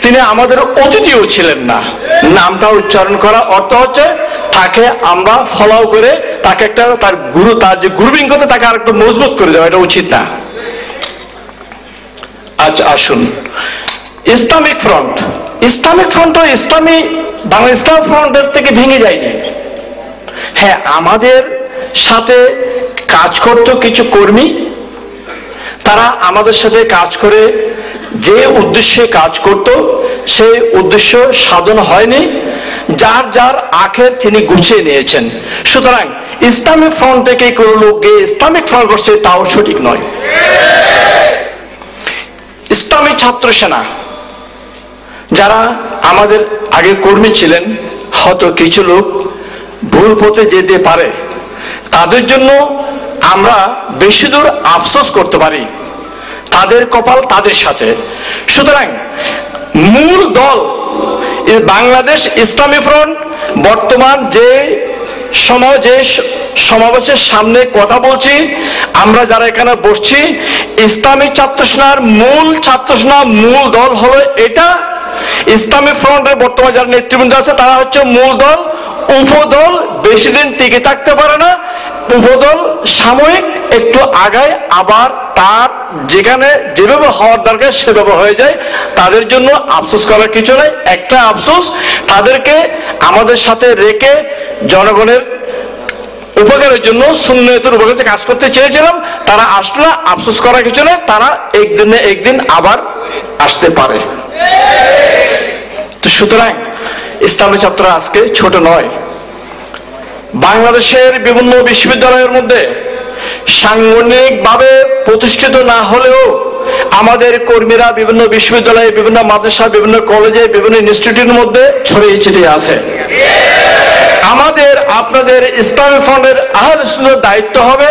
তিনি আমাদের অতিথিও ছিলেন না। নামটা উচ্চারণ করা অর্থ হচ্ছে তাকে আমরা ফলো করে তাকে একটা তার যে গ্রুপিং করতে তাকে আর একটু মজবুত করে দেওয়া, এটা উচিত না। আচ্ছা আসুন, ইসলামিক ফ্রন্ট। ইসলামিক ফ্রন্টও বাংলা ইসলাম ফ্রন্টের থেকে ভেঙে যায়নি। হ্যাঁ, আমাদের সাথে কাজ করত কিছু কর্মী, তারা আমাদের সাথে কাজ করে যে উদ্দেশ্যে কাজ করত সেই উদ্দেশ্য সাধন হয়নি। যার যার আখের তিনি গুছিয়ে নিয়েছেন। সুতরাং ইসলামিক ফ্রন্ট থেকে কোনো লোক গিয়ে ইসলামিক ফ্রন্ট করছে তাও সঠিক নয়। ইসলামী ছাত্র সেনা যারা আমাদের আগে কর্মী ছিলেন, হয়তো কিছু লোক ভুল পথে যেতে পারে, তাদের জন্য আমরা বেশি দূর আফসোস করতে পারি, তাদের কপাল তাদের সাথে। সুতরাং মূল দল বাংলাদেশ ইসলামী ফ্রন্ট বর্তমান যে সমাবেশের সামনে কথা বলছি, আমরা যারা এখানে বসছি, ইসলামী ছাত্র সেনার মূল দল হলো এটা। ইসলামী ফ্রন্টের বর্তমানে যারা নেতৃবৃন্দ আছে তারা হচ্ছে মূল দল। উপদল বেশি দিন টিকে থাকতে পারে না। উপদল সাময়িক একটু আগায়, আবার তার যেখানে যেভাবে হওয়ার দরকার সেভাবে হয়ে যায়। তাদের জন্য আফসোস করার কিছু নেই। একটা আফসোস, তাদেরকে আমাদের সাথে রেখে জনগণের উপকারের জন্য সুন্নতের উপকারে কাজ করতে চেয়েছিলাম, তারা আসলো না। আফসোস করার কিছু নেই, তারা একদিন আবার আসতে পারে। তো সুতরাং ইসলামী ছাত্ররা আজকে ছোট নয়। বাংলাদেশের বিভিন্ন বিশ্ববিদ্যালয়ের মধ্যে সাংগঠনিকভাবে প্রতিষ্ঠিত না হলেও আমাদের কর্মীরা বিভিন্ন বিশ্ববিদ্যালয়ে, বিভিন্ন মাদ্রাসা, বিভিন্ন কলেজে, বিভিন্ন ইনস্টিটিউটের মধ্যে ছড়িয়ে ছিটিয়ে আছে। আমাদের আপনাদের ইসলামী ফ্রন্টের আহলে সুন্নাতের দায়িত্ব হবে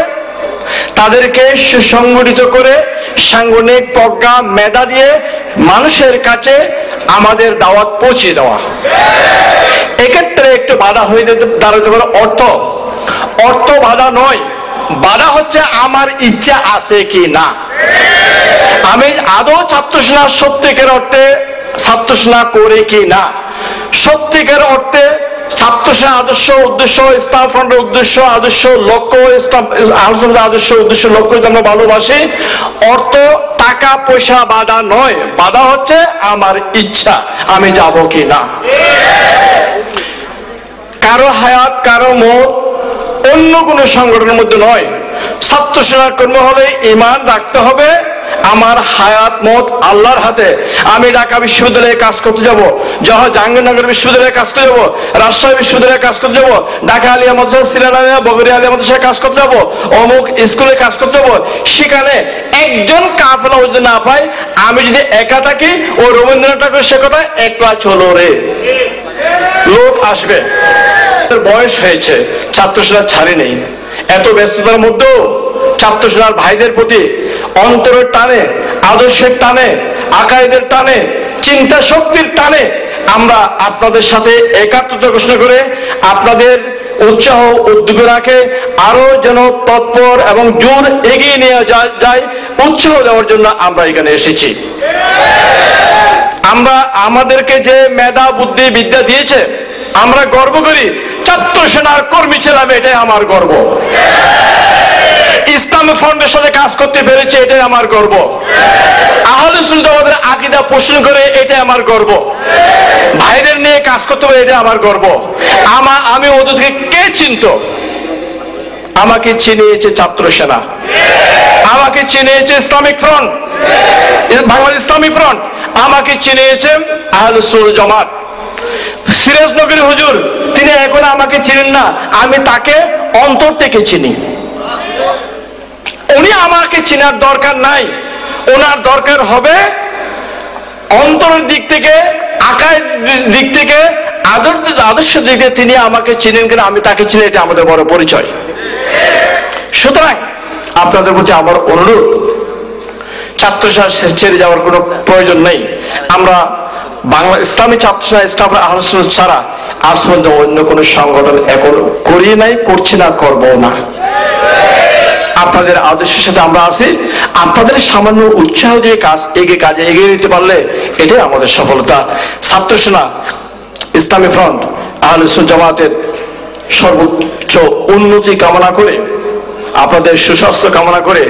তাদেরকে সুসংগঠিত করে সাংগঠনিক প্রজ্ঞা মেধা দিয়ে মানুষের কাছে আমাদের দাওয়াত পৌঁছে দেওয়া। এক্ষেত্রে একটু বাধা হয়ে দাঁড়াতে পারে অর্থ বাধা নয়, বাধা হচ্ছে আমার ইচ্ছা আছে কি না। আমি আদৌ ছাত্র সেনা সত্যিকার অর্থে ছাত্র সেনা করে কি না, সত্যিকার অর্থে ছাত্র সেনা আদর্শ উদ্দেশ্য, ইসলাম ফ্রন্টের উদ্দেশ্য আদর্শ লক্ষ্য, ইসলাম আদর্শ উদ্দেশ্য লক্ষ্য আমরা ভালোবাসি। অর্থ টাকা পয়সা বাধা নয়, বাধা হচ্ছে আমার ইচ্ছা, আমি যাব কি না। কারো হায়াত কারো মত অন্য কোন সংগঠনের মধ্যে নয়। ছাত্র সেনার কর্মী হলে ঈমান রাখতে হবে আমার হায়াত মত আল্লাহর হাতে। আমি ঢাকা বিশ্ববিদ্যালয়ে কাজ করতে যাব, জাহাঙ্গীরনগর বিশ্ববিদ্যালয়ে কাজ করতে যাব, রাজশাহী বিশ্ববিদ্যালয়ে কাজ করতে যাব, ঢাকা আলিয়া মাদ্রাসা, সিলেট আলিয়া, বগুড়া আলিয়া মাদ্রাসায় কাজ করতে যাব, অমুক স্কুলে কাজ করতে যাব। সেখানে একজন কাফেলা যদি না পাই, আমি যদি একা থাকি, ও রবীন্দ্রনাথ ঠাকুর সে কথা একলা চলো রে, লোক আসবে। বয়স হয়েছে, ছাত্র সেনা ছাড়ি নেই। এত ব্যস্ততার মধ্যেও ছাত্র সেনার ভাইদের প্রতি অন্তরের টানে, আদর্শের টানে, আকায়েদের টানে, চিন্তা শক্তির টানে আমরা আপনাদের সাথে একাত্মতা ঘোষণা করে আপনাদের উৎসাহ উদ্যোগ রাখে আরো যেন তৎপর এবং জোর এগিয়ে নিয়ে যায় উৎসাহ দেওয়ার জন্য আমরা এখানে এসেছি। আমরা আমাদেরকে যে মেধা বুদ্ধি বিদ্যা দিয়েছে আমরা গর্ব করি। ছাত্র সেনার কর্মী ছিলাম, এটাই আমার গর্ব। ইসলামী ফ্রন্টের সাথে কাজ করতে পেরেছে, এটাই আমার গর্ব। আহলে সুন্নাত আমাদের আকীদা পোষণ করে, এটাই আমার গর্ব। ভাইদের নিয়ে কাজ করতে পারে, এটাই আমার গর্ব। আমি ওদেরকে কে চিনত? আমাকে চিনিয়েছে ছাত্র সেনা, আমাকে চিনিয়েছে ইসলামিক ফ্রন্ট, বাংলাদেশ ইসলামী ফ্রন্ট, আমাকে চিনিয়েছে আহলে সুন্নাত জামাত। সিরাজ নগরী হুজুর তিনি এখন আমাকে চিনেন না, আমি তাকে অন্তর থেকে চিনি। উনি আমাকে চেনার দরকার নাই, ওনার দরকার হবে অন্তরের দিক থেকে, আকায়ের দিক থেকে, আদর্শের দিক থেকে তিনি আমাকে চিনেন কিনা আমি তাকে চিনি, এটা আমাদের বড় পরিচয়। সুতরাং আপনাদের প্রতি আমার অনুরোধ, ছাত্র সেনা ছেড়ে যাওয়ার কোনো প্রয়োজন নেই। আমরা বাংলা ইসলামী ছাত্র সেনা, ইসলাম আহলে সুন্নাত ছাড়া আজ পর্যন্ত অন্য কোনো সংগঠন এখন করি নাই, করছি না, করবো না। আপনাদের আদর্শের সাথে আমরা আছি। আপনাদের সামান্য উৎসাহ দিয়ে কাজে এগিয়ে নিতে পারলে এটাই আমাদের সফলতা। ছাত্র সেনা, ইসলামী ফ্রন্ট, আহলে সুন্নাত জামাতের সর্বোচ্চ উন্নতি কামনা করে, আপনাদের সুস্বাস্থ্য কামনা করে,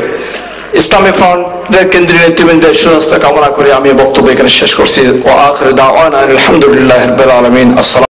ইসলামী ফ্রন্টের কেন্দ্রীয় নেতৃবৃন্দের সুস্বাস্থ্য কামনা করে আমি বক্তব্য এখানে শেষ করছি। ওয়া আখিরু দাওয়ানা আলহামদুলিল্লাহি রাব্বিল আলামিন। আসসালাম।